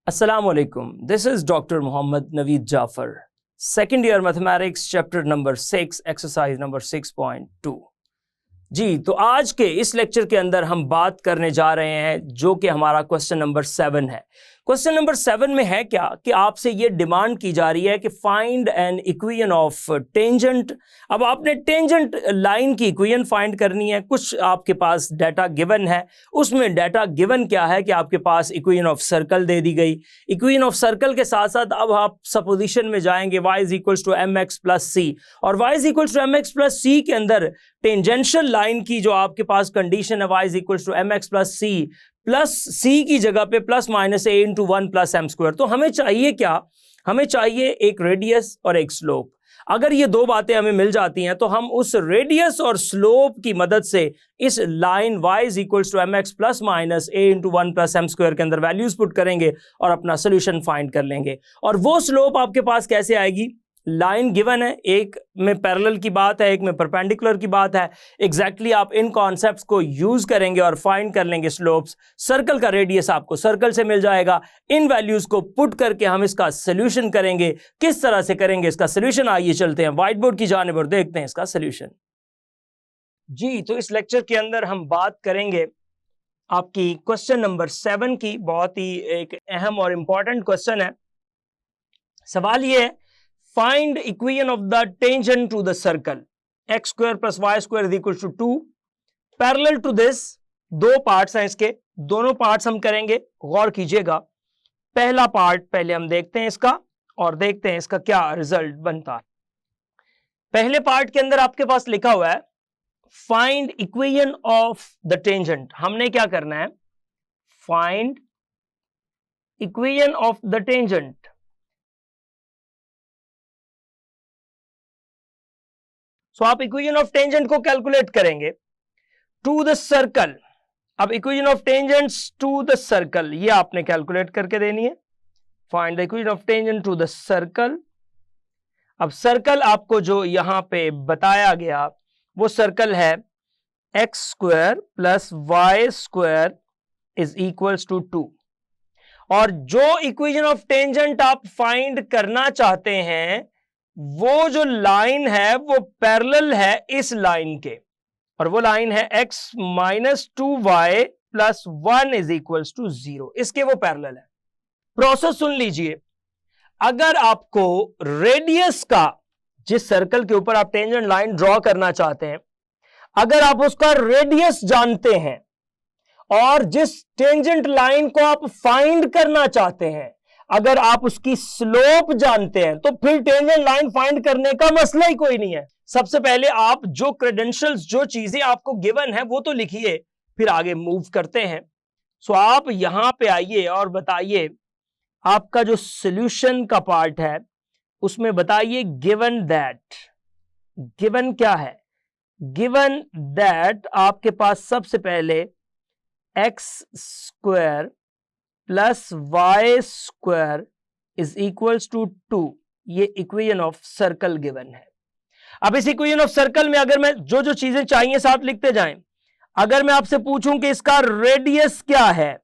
Assalamualaikum. This is Dr. Muhammad Naveed Jafar. Second year mathematics chapter number 6 exercise number 6.2. जी, तो आज के इस lecture के अंदर हम बात करने जा रहे हैं जो कि हमारा क्वेश्चन नंबर 7 है। क्वेश्चन नंबर 7 में है क्या कि आपसे ये डिमांड की जा रही है कि find an equation of tangent. अब आपने टेंजेंट लाइन की इक्वेशन फाइंड करनी है। कुछ आपके पास डाटा गिवन है, उसमें डाटा गिवन क्या है कि आपके पास इक्वेशन ऑफ सर्कल दे दी गई। इक्वेशन ऑफ सर्कल के साथ साथ अब आप सपोजिशन में जाएंगे y is equals to M x plus C, और y is equals to M x plus C के अंदर टेंजेंशियल लाइन की जो आपके पास कंडीशन है y is equals to M x plus C plus C की जगह पे प्लस माइनस ए इंटू 1 प्लस एम स्क्वायर। तो हमें चाहिए क्या? हमें चाहिए एक रेडियस और एक स्लोप। अगर ये दो बातें हमें मिल जाती हैं तो हम उस रेडियस और स्लोप की मदद से इस line y is equals to M x plus minus A into 1 plus M square के अंदर वैल्यूज पुट करेंगे और अपना सोल्यूशन फाइंड कर लेंगे। और वो स्लोप आपके पास कैसे आएगी? लाइन गिवन है, एक में पैरेलल की बात है, एक में परपेंडिकुलर की बात है। एग्जैक्टली आप इन कॉन्सेप्ट्स को यूज करेंगे और फाइंड कर लेंगे स्लोप्स। सर्कल का रेडियस आपको सर्कल से मिल जाएगा। इन वैल्यूज को पुट करके हम इसका सोल्यूशन करेंगे। किस तरह से करेंगे इसका सोल्यूशन? आइए चलते हैं व्हाइट बोर्ड की जानिब और देखते हैं इसका सोल्यूशन। जी, तो इस लेक्चर के अंदर हम बात करेंगे आपकी क्वेश्चन नंबर 7 की। बहुत ही एक अहम और इंपॉर्टेंट क्वेश्चन है। सवाल ये है, find equation of the tangent to the circle x square plus y square is equal to 2। Parallel to this दो पार्ट्स हैं, इसके दोनों पार्ट्स हम करेंगे। गौर कीजिएगा, पहला पार्ट पहले हम देखते हैं इसका और देखते हैं इसका क्या रिजल्ट बनता है। पहले पार्ट के अंदर आपके पास लिखा हुआ है find equation of the tangent. हमने क्या करना है? Find equation of the tangent. तो आप इक्वेशन ऑफ टेंजेंट को कैलकुलेट करेंगे टू द सर्कल। अब equation of tangents to the circle ये आपने कैलकुलेट करके देनी है। Find the equation of tangent to the circle. अब सर्कल आपको जो यहां पे बताया गया वो सर्कल है x square plus Y square is equals to 2। और जो इक्वेशन ऑफ टेंजेंट आप फाइंड करना चाहते हैं वो जो लाइन है वो पैरेलल है इस लाइन के, और वो लाइन है x minus 2y plus 1 is equals to 0। इसके वो पैरेलल है। प्रोसेस सुन लीजिए, अगर आपको रेडियस का, जिस सर्कल के ऊपर आप टेंजेंट लाइन ड्रॉ करना चाहते हैं, अगर आप उसका रेडियस जानते हैं और जिस टेंजेंट लाइन को आप फाइंड करना चाहते हैं अगर आप उसकी स्लोप जानते हैं तो फिर टेंजेंट लाइन फाइंड करने का मसला ही कोई नहीं है। सबसे पहले आप जो क्रेडेंशियल्स, जो चीजें आपको गिवन है वो तो लिखिए, फिर आगे मूव करते हैं। सो आप यहां पे आइए और बताइए आपका जो सॉल्यूशन का पार्ट है उसमें बताइए गिवन दैट। गिवन क्या है? गिवन दैट आपके पास सबसे पहले x square plus Y square is equals to 2, ये इक्वेशन ऑफ सर्कल गिवन है। अब इस इक्वेशन ऑफ सर्कल में अगर मैं जो जो चीजें चाहिए साथ लिखते जाएं, अगर मैं आपसे पूछूं कि इसका रेडियस क्या है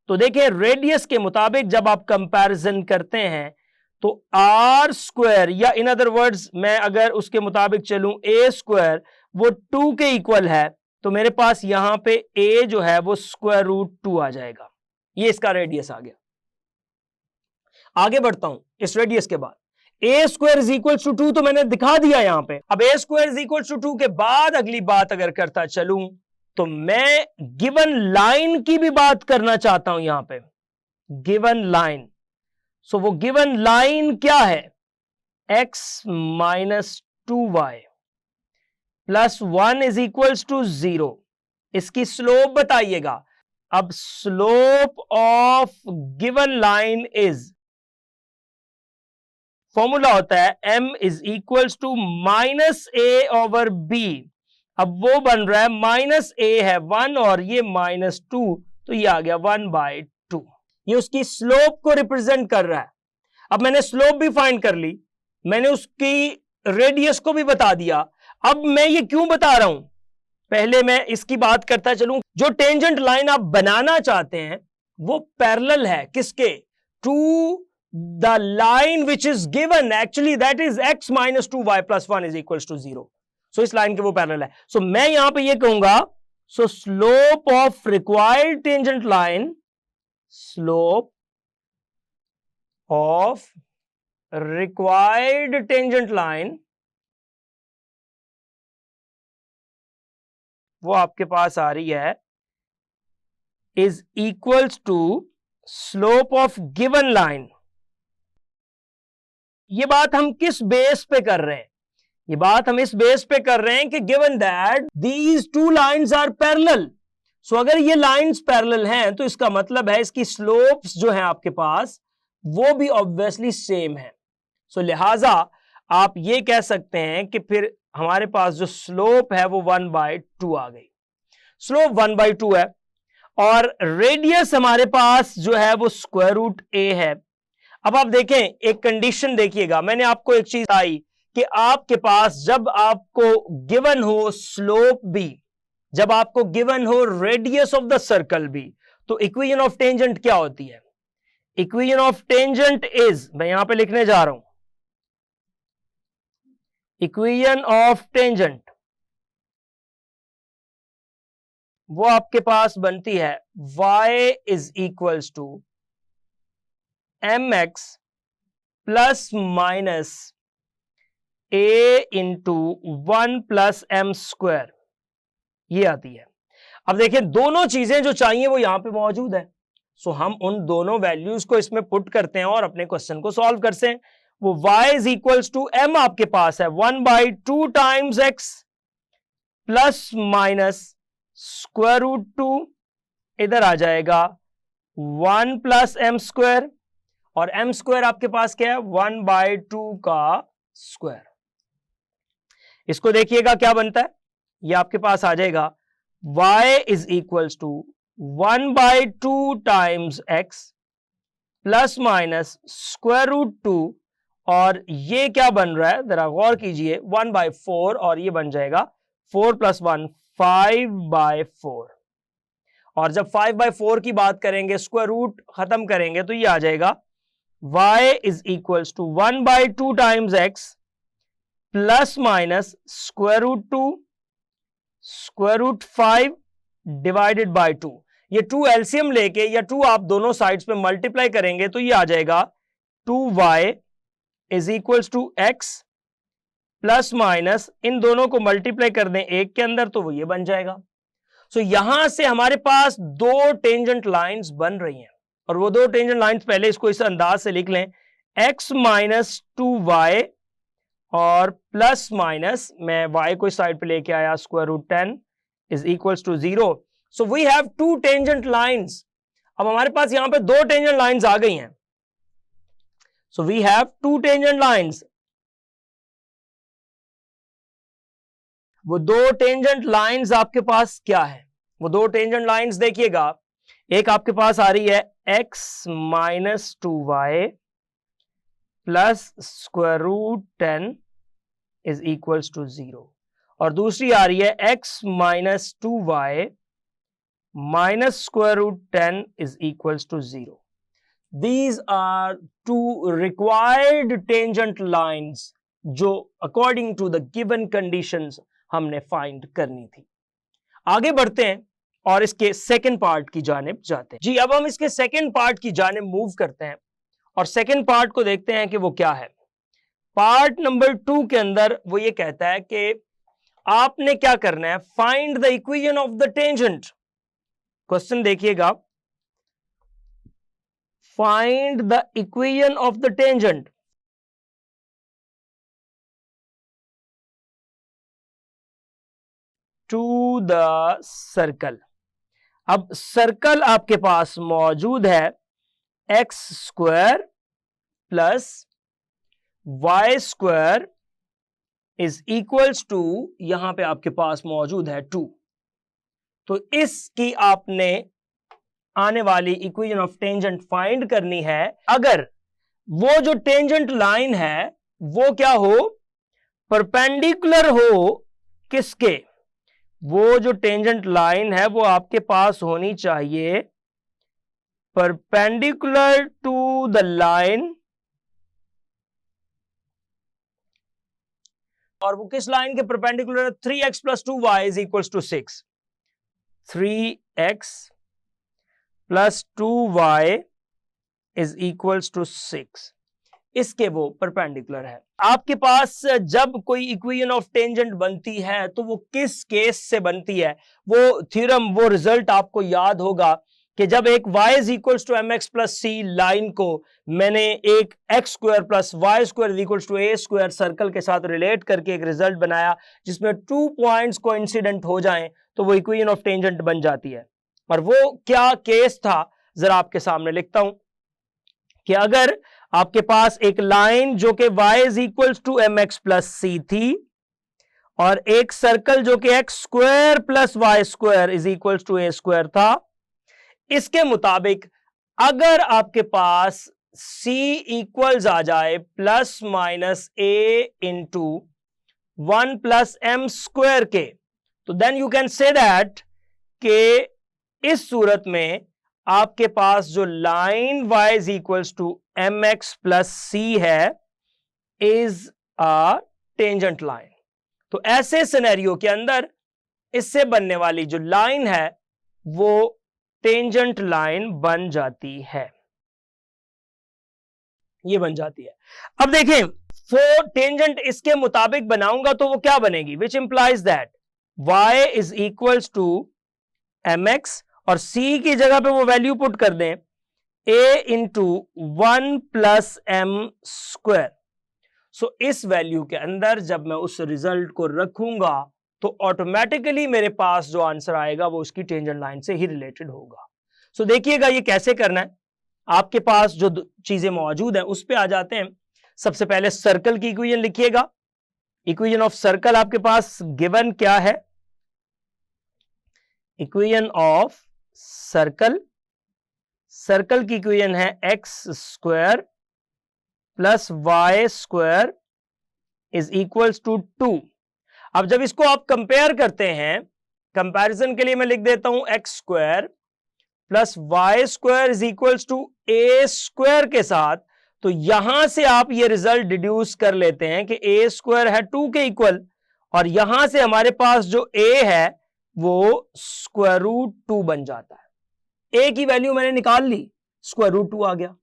तो देखिए रेडियस के मुताबिक जब आप कंपैरिजन करते हैं तो आर स्क्वायर, या इन अदर वर्ड्स मैं अगर उसके मुताबिक चलूं ए स्क्वायर वो 2 के इक्वल है, तो मेरे पास यहां पे ए जो है वो स्क्वायर रूट 2 आ जाएगा। ये इसका रेडियस आ गया। आगे बढ़ता हूं इस रेडियस के बाद ए स्क्वायर इज इक्वल टू 2 तो मैंने दिखा दिया यहां पे। अब ए स्क्वायर इज इक्वल टू 2 के बाद अगली बात अगर करता चलूं तो मैं गिवन लाइन की भी बात करना चाहता हूं यहां पे। गिवन लाइन, सो वो गिवन लाइन क्या है? x minus 2y plus 1 is equal to 0। इसकी स्लोप बताइएगा। अब slope of given line is, formula होता है m is equals to minus a over b। अब वो बन रहा है माइनस a है 1 और ये माइनस 2, तो ये आ गया 1/2। ये उसकी स्लोप को रिप्रेजेंट कर रहा है। अब मैंने स्लोप भी फाइंड कर ली, मैंने उसकी रेडियस को भी बता दिया। अब मैं ये क्यों बता रहा हूं? पहले मैं इसकी बात करता चलूं। जो टेंजेंट लाइन आप बनाना चाहते हैं वो पैरेलल है किसके? to the line which is given, actually that is x minus 2y plus 1 is equals to 0. So इस लाइन के वो पैरेलल है. So मैं यहां पे ये कहूंगा, so slope of required tangent line, slope of required tangent line, वो आपके पास आ रही है is equals to slope of given line. ये बात हम किस बेस पे कर रहे हैं? ये बात हम इस बेस पे कर रहे हैं कि given that these two lines are parallel. So अगर ये lines parallel हैं तो इसका मतलब है इसकी slopes जो हैं आपके पास वो भी obviously same है. So लिहाजा आप ये कह सकते हैं कि फिर हमारे पास जो स्लोप है वो 1/2 आ गई. स्लोप 1/2 है और रेडियस हमारे पास जो है वो स्क्वायर रूट ए है. अब आप देखें, एक कंडीशन देखिएगा, मैंने आपको एक चीज आई कि आपके पास जब आपको गिवन हो स्लोप बी, जब आपको गिवन हो radius of the circle b, तो इक्वेशन ऑफ टेंजेंट क्या होती है? इक्वेशन ऑफ टेंजेंट इज, मैं यहां पे लिखने जा रहा हूं, इक्वेशन ऑफ टेंजेंट वो आपके पास बनती है y is equals to mx plus minus a into 1 plus m square, ये आती है. अब देखिए दोनों चीजें जो चाहिए वो यहां पे मौजूद है. सो हम उन दोनों वैल्यूज को इसमें पुट करते हैं और अपने क्वेश्चन को सॉल्व करते हैं. वो y is equals to m आपके पास है 1/2 times x plus minus square root 2, इधर आ जाएगा 1 प्लस m स्क्वायर, और m स्क्वायर आपके पास क्या है? 1/2 का स्क्वायर. इसको देखिएगा क्या बनता है, ये आपके पास आ जाएगा y is equals to 1/2 times x plus minus square root 2, और ये क्या बन रहा है जरा गौर कीजिए, 1/4, और ये बन जाएगा 4 प्लस 1 5/4. और जब 5/4 की बात करेंगे, स्क्वायर रूट खत्म करेंगे, तो ये आ जाएगा y is equals to 1/2 times x plus minus square root 2 square root 5 divided by 2. ये 2 एलसीएम लेके या 2 आप दोनों साइड्स पे मल्टीप्लाई करेंगे तो ये आ जाएगा 2y is equals to x plus minus, इन दोनों को मल्टीप्लाई कर दें एक के अंदर तो वो ये बन जाएगा. सो यहां से हमारे पास दो टेंजेंट लाइंस बन रही हैं, और वो दो टेंजेंट लाइंस पहले इसको इस अंदाज से लिख लें, x माइनस 2y और प्लस माइनस, मैं y को इस साइड पे लेके आया, square root 10 is equals to 0. So we have two tangent lines. अब हमारे पास यहां पे दो टेंजेंट लाइंस आ गई हैं. So we have two tangent lines. वो दो टेंजेंट लाइंस आपके पास क्या है? वो दो टेंजेंट लाइंस देखिएगा, एक आपके पास आ रही है x minus 2y plus square root 10 is equals to 0, और दूसरी आ रही है x minus 2y minus square root 10 is equals to 0. These are two required tangent lines जो according to the given conditions हमने फाइंड करनी थी. आगे बढ़ते हैं और इसके सेकंड पार्ट की जानिब जाते हैं. जी, अब हम इसके सेकंड पार्ट की जानिब मूव करते हैं और सेकंड पार्ट को देखते हैं कि वो क्या है. पार्ट नंबर 2 के अंदर वो ये कहता है कि आपने क्या करना है, find the equation of the tangent. Question देखिएगा, find the equation of the tangent. To the circle. अब सर्कल आपके पास मौजूद है x square plus Y square is equals to, यहां पे आपके पास मौजूद है 2. तो इसकी आपने आने वाली इक्वेशन ऑफ टेंजेंट फाइंड करनी है अगर वो जो टेंजेंट लाइन है वो क्या हो, परपेंडिकुलर हो. किसके? वो जो टेंजेंट लाइन है वो आपके पास होनी चाहिए परपेंडिकुलर टू द लाइन, और वो किस लाइन के परपेंडिकुलर है? 3x plus 2y is equals to 6। 3x plus 2y is equals to 6, इसके वो परपेंडिकुलर है। आपके पास जब कोई इक्वेशन ऑफ टेंजेंट बनती है तो वो किस केस से बनती है, वो थ्योरम, वो रिजल्ट आपको याद होगा कि जब एक y is equals to mx plus c line को मैंने एक x square plus Y square is equals to a square circle के साथ रिलेट करके एक रिजल्ट बनाया जिसमें 2 पॉइंट्स कोइंसिडेंट हो जाएं तो वो इक्वेशन ऑफ टेंजेंट बन जाती है। और वो क्या केस था, जरा आपके सामने लिखता हूं कि अगर आपके पास एक लाइन जो कि y is equals to mx plus C थी और एक सर्कल जो कि x square plus Y square is equals to a square था, इसके मुताबिक अगर आपके पास c इक्वल्स आ जाए plus minus a into 1 plus m square के, तो then you can say that कि इस सूरत में आपके पास जो line y is equals to mx plus c है इज अ टेंजेंट लाइन। तो ऐसे सिनेरियो के अंदर इससे बनने वाली जो लाइन है वो टेंजेंट लाइन बन जाती है, ये बन जाती है। अब देखें, वो टेंजेंट इसके मुताबिक बनाऊंगा तो वो क्या बनेगी, which implies that y is equals to mx और c की जगह पे वो वैल्यू पुट कर दें a into 1 plus m square. So इस वैल्यू के अंदर जब मैं उस रिजल्ट को रखूंगा तो ऑटोमेटिकली मेरे पास जो आंसर आएगा वो उसकी टेंजेंट लाइन से ही रिलेटेड होगा। सो देखिएगा ये कैसे करना है। आपके पास जो चीजें मौजूद हैं उस पे आ जाते हैं। सबसे पहले सर्कल की इक्वेशन लिखिएगा। इक्वेशन ऑफ सर्कल आपके पास गिवन क्या है, इक्वेशन ऑफ सर्कल, सर्कल की इक्वेशन है x square plus Y square is equals to 2। अब जब इसको आप कंपेयर करते हैं, कंपैरिजन के लिए मैं लिख देता हूं x square plus Y square is equals to a square के साथ, तो यहां से आप ये रिजल्ट डिड्यूस कर लेते हैं कि ए स्क्वायर है 2 के इक्वल, और यहां से हमारे पास जो ए है वो स्क्वायर रूट 2 बन जाता है। ए की वैल्यू मैंने निकाल ली, स्क्वायर रूट 2 आ गया।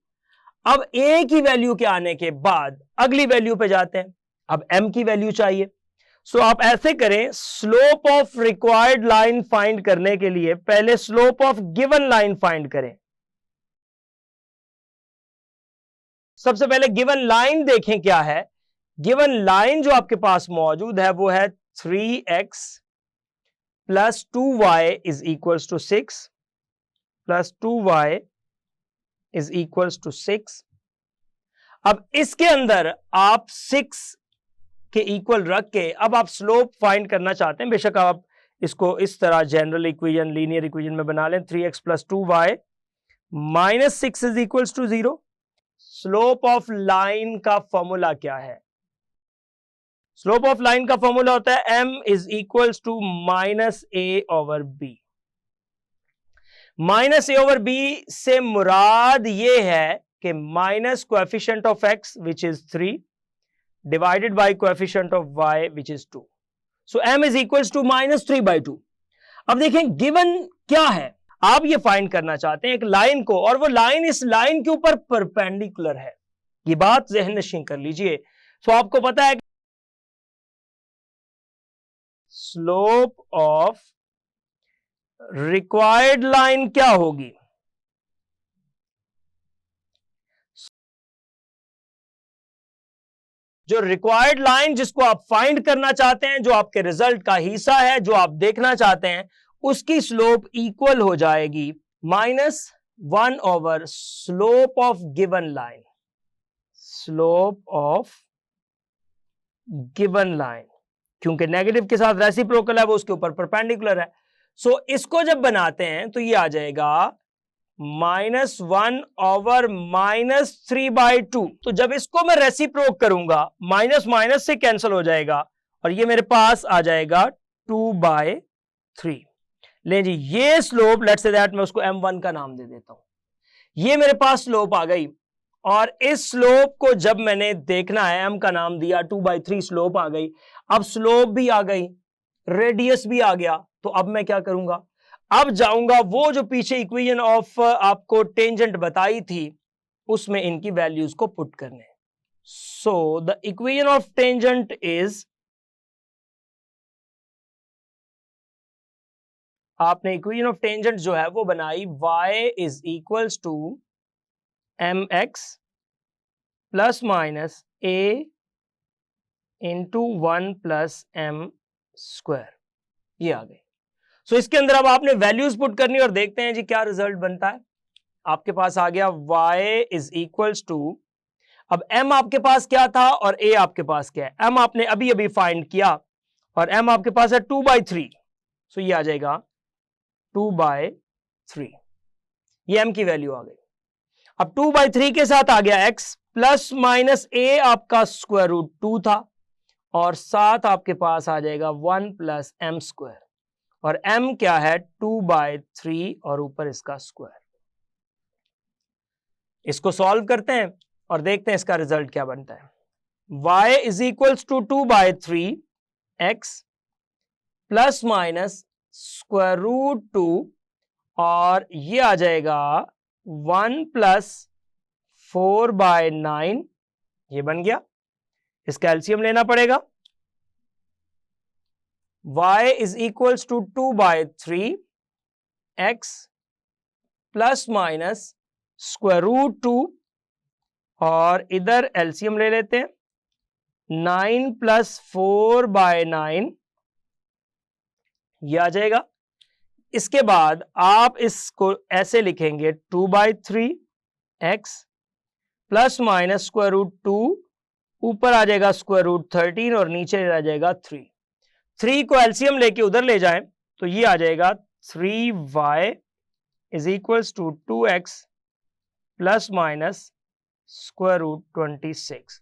अब ए की वैल्यू के आने के बाद अगली वैल्यू पे जाते हैं। अब एम की वैल्यू चाहिए। सो आप ऐसे करें, slope of required line find करने के लिए पहले slope of given line find करें। सबसे पहले गिवन लाइन देखें क्या है। गिवन लाइन जो आपके पास मौजूद है वो है 3x plus 2y is equals to 6 plus 2y is equals to 6। अब इसके अंदर आप 6 के इक्वल रख के अब आप स्लोप फाइंड करना चाहते हैं। बेशक आप इसको इस तरह जनरल इक्वेशन, लीनियर इक्वेशन में बना लें। 3x plus 2y minus 6 is equals to 0। Slope of line का फॉर्मूला क्या है? स्लोप ऑफ लाइन का फॉर्मूला होता है m is equals to minus a over b। Minus a over b से मुराद ये है कि minus coefficient of x which is 3 divided by coefficient of y which is 2. So m is equals to minus 3 by 2. अब देखें given क्या है, आप ये फाइंड करना चाहते हैं एक लाइन को, और वो लाइन इस लाइन के ऊपर परपेंडिकुलर है। ये बात ज़हन नशीं कर लीजिए। तो आपको पता है स्लोप ऑफ रिक्वायर्ड लाइन क्या होगी? जो रिक्वायर्ड लाइन जिसको आप फाइंड करना चाहते हैं, जो आपके रिजल्ट का हिस्सा है, जो आप देखना चाहते हैं, उसकी स्लोप इक्वल हो जाएगी -1 over slope of given line. Slope of given line, क्योंकि नेगेटिव के साथ रेसिप्रोकल है, वो उसके ऊपर परपेंडिकुलर है। सो इसको जब बनाते हैं तो ये आ जाएगा -1 ओवर -3 बाई 2। तो जब इसको मैं रेसिप्रोक करूंगा, माइनस माइनस से कैंसिल हो जाएगा और ये मेरे पास आ जाएगा 2/3। ले जी, ये स्लोप लेट्स से दैट मैं उसको m1 का नाम दे देता हूं। ये मेरे पास स्लोप आ गई, और इस स्लोप को जब मैंने देखना है, m का नाम दिया, 2/3 स्लोप आ गई। अब स्लोप भी आ गई, रेडियस भी आ गया, तो अब मैं क्या करूंगा, अब जाऊंगा वो जो पीछे इक्वेशन ऑफ आपको टेंजेंट बताई थी उसमें इनकी वैल्यूज को पुट करने। So the equation of tangent is, आपने इक्वेशन ऑफ टेंजेंट जो है वो बनाई y is equals to mx plus minus a into 1 plus m square, ये आ गई। सो इसके अंदर अब आपने वैल्यूज पुट करनी और देखते हैं जी क्या रिजल्ट बनता है। आपके पास आ गया y इज इक्वल्स टू, अब m आपके पास क्या था और a आपके पास क्या है, m आपने अभी अभी फाइंड किया और m आपके पास है 2/3, सो ये आ जाएगा 2/3, ये m की वैल्यू आ गई। अब 2/3 के साथ आ गया x प्लस माइनस a आपका स्क्वायर रूट 2 था, और साथ आपके पास आ जाएगा 1 प्लस m स्क्वायर, और m क्या है 2/3 और ऊपर इसका स्क्वायर। इसको सॉल्व करते हैं और देखते हैं इसका रिजल्ट क्या बनता है। y is equals to 2/3 x plus minus square root 2, और ये आ जाएगा 1 प्लस 4/9, ये बन गया। इसका एलसीएम लेना पड़ेगा। y is equals to 2/3 x plus minus square root 2, और इधर एलसीएम ले लेते हैं, 9 प्लस 4/9, ये आ जाएगा। इसके बाद आप इसको ऐसे लिखेंगे 2/3 x plus minus square root 2, ऊपर आ जाएगा स्क्वायर रूट 13 और नीचे आ जाएगा 3 को एलसीएम लेके उधर ले जाएं तो ये आ जाएगा 3y is equals to 2x plus minus square root 26।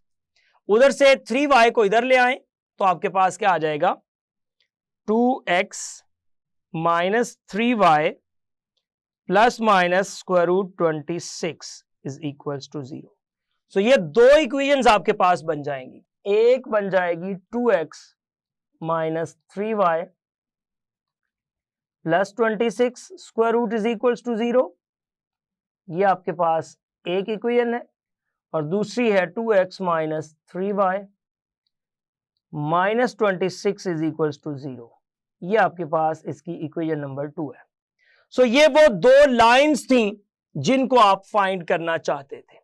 उधर से 3y को इधर ले आए तो आपके पास क्या आ जाएगा 2x minus 3y plus minus square root 26 is equals to 0। So ये दो इक्वेशंस आपके पास बन जाएंगी, एक बन जाएगी 2x minus 3y plus 26 square root is equals to 0, ये आपके पास एक इक्वेशन है, और दूसरी है 2x minus 3y minus 26 is equals to 0, ये आपके पास इसकी इक्वेशन नंबर 2 है। सो ये वो दो लाइंस थी जिनको आप फाइंड करना चाहते थे।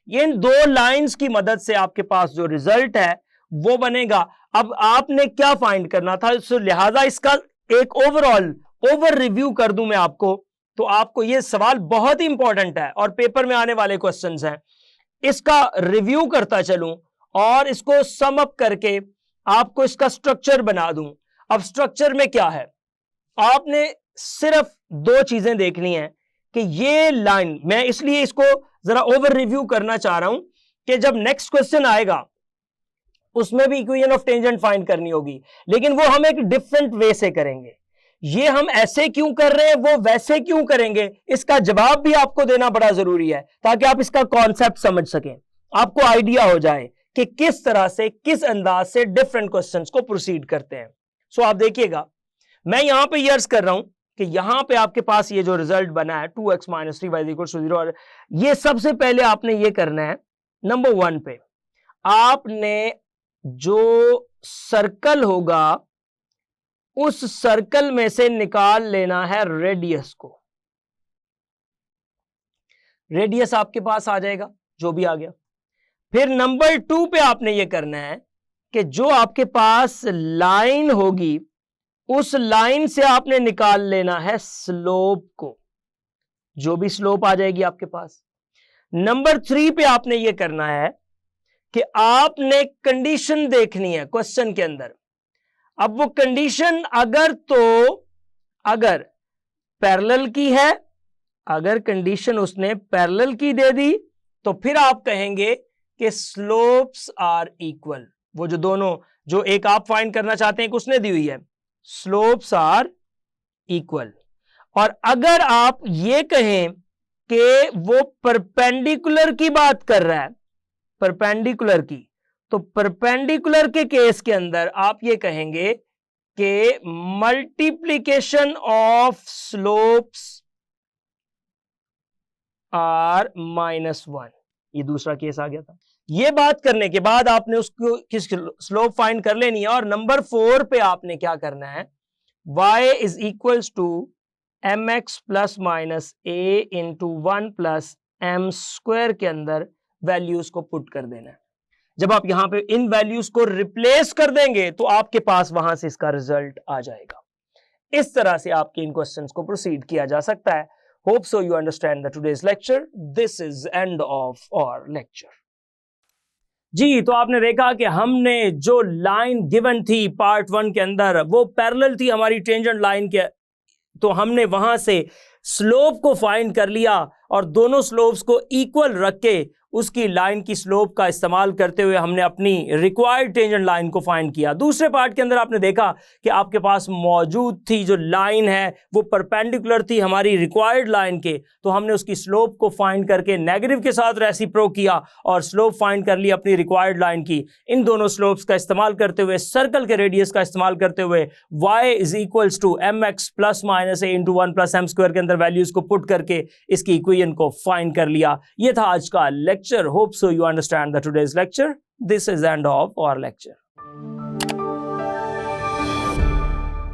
ये इन दो लाइंस की मदद से आपके पास जो रिजल्ट है वो बनेगा। अब आपने क्या फाइंड करना था, सो लिहाजा इसका एक ओवर रिव्यू कर दूं मैं आपको, तो आपको ये सवाल बहुत ही इंपॉर्टेंट है और पेपर में आने वाले क्वेश्चंस हैं, इसका रिव्यू करता चलूं और इसको सम अप करके आपको इसका स्ट्रक्चर बना दूं। अब स्ट्रक्चर में क्या है, आपने सिर्फ दो चीजें देखनी है कि ये लाइन, मैं इसलिए इसको जरा ओवर रिव्यू करना चाह रहा हूं कि जब नेक्स्ट क्वेश्चन आएगा उसमें भी इक्वेशन ऑफ टेंजेंट फाइंड करनी होगी, लेकिन वो हम एक डिफरेंट वे से करेंगे। ये हम ऐसे क्यों कर रहे हैं, वो वैसे क्यों करेंगे, इसका जवाब भी आपको देना बड़ा जरूरी है ताकि आप इसका कॉन्सेप्ट समझ सकें, आपको आइडिया हो जाए कि किस तरह से, किस अंदाज से डिफरेंट क्वेश्चंस को प्रोसीड करते हैं। सो आप देखिएगा, मैं यहां पे यर्स कर रहा हूं कि यहां पे आपके पास ये जो रिजल्ट बना है 2x minus 3y equals to 0, और ये सबसे पहले आपने ये करना है, नंबर 1 पे आपने जो सर्कल होगा उस सर्कल में से निकाल लेना है रेडियस को। रेडियस आपके पास आ जाएगा, जो भी आ गया। फिर नंबर 2 पे आपने ये करना है कि जो आपके पास लाइन होगी उस लाइन से आपने निकाल लेना है स्लोप को, जो भी स्लोप आ जाएगी आपके पास। नंबर 3 पे आपने ये करना है कि आपने कंडीशन देखनी है क्वेश्चन के अंदर। अब वो कंडीशन अगर पैरेलल की है, अगर कंडीशन उसने पैरेलल की दे दी तो फिर आप कहेंगे कि स्लोप्स आर इक्वल। वो जो दोनों, जो एक आप फाइंड करना चाहते हैं कि उसने दी हुई है, स्लोप्स आर इक्वल। और अगर आप ये कहें कि वो परपेंडिकुलर की बात कर रहा है, परपेंडिकुलर की, तो परपेंडिकुलर के केस के अंदर आप ये कहेंगे कि मल्टीप्लीकेशन ऑफ स्लोप्स आर -1। ये दूसरा केस आ गया था। ये बात करने के बाद आपने उसको किस स्लोप फाइंड कर लेनी है, और नंबर 4 पे आपने क्या करना है, y is equals to mx plus minus a into 1 plus m square के अंदर वैल्यूज को पुट कर देना है। जब आप यहां पे इन वैल्यूज को रिप्लेस कर देंगे तो आपके पास वहां से इसका रिजल्ट आ जाएगा। इस तरह से आपके इन क्वेश्चंस को प्रोसीड किया जा सकता है। Hope so you understand the today's lecture. This is end of our lecture. जी, तो आपने देखा कि हमने जो लाइन गिवन थी पार्ट 1 के अंदर वो पैरेलल थी हमारी टेंजेंट लाइन के, तो हमने वहां से स्लोप को फाइंड कर लिया और दोनों स्लोप्स को इक्वल रख के उसकी लाइन की स्लोप का इस्तेमाल करते हुए हमने अपनी रिक्वायर्ड टेंजेंट लाइन को फाइंड किया। दूसरे पार्ट के अंदर आपने देखा कि आपके पास मौजूद थी जो लाइन है वो परपेंडिकुलर थी हमारी रिक्वायर्ड लाइन के, तो हमने उसकी स्लोप को फाइंड करके नेगेटिव के साथ रेसिप्रोक किया और स्लोप फाइंड कर ली अपनी रिक्वायर्ड लाइन की। इन दोनों स्लोप्स का इस्तेमाल करते हुए, सर्कल के रेडियस का इस्तेमाल करते हुए y is equals to mx plus minus a into 1 plus m square के अंदर वैल्यूज को पुट करके इसकी इक्वेशन को फाइंड कर लिया। ये था आज का lecture. Hope so you understand the today's lecture. This is end of our lecture.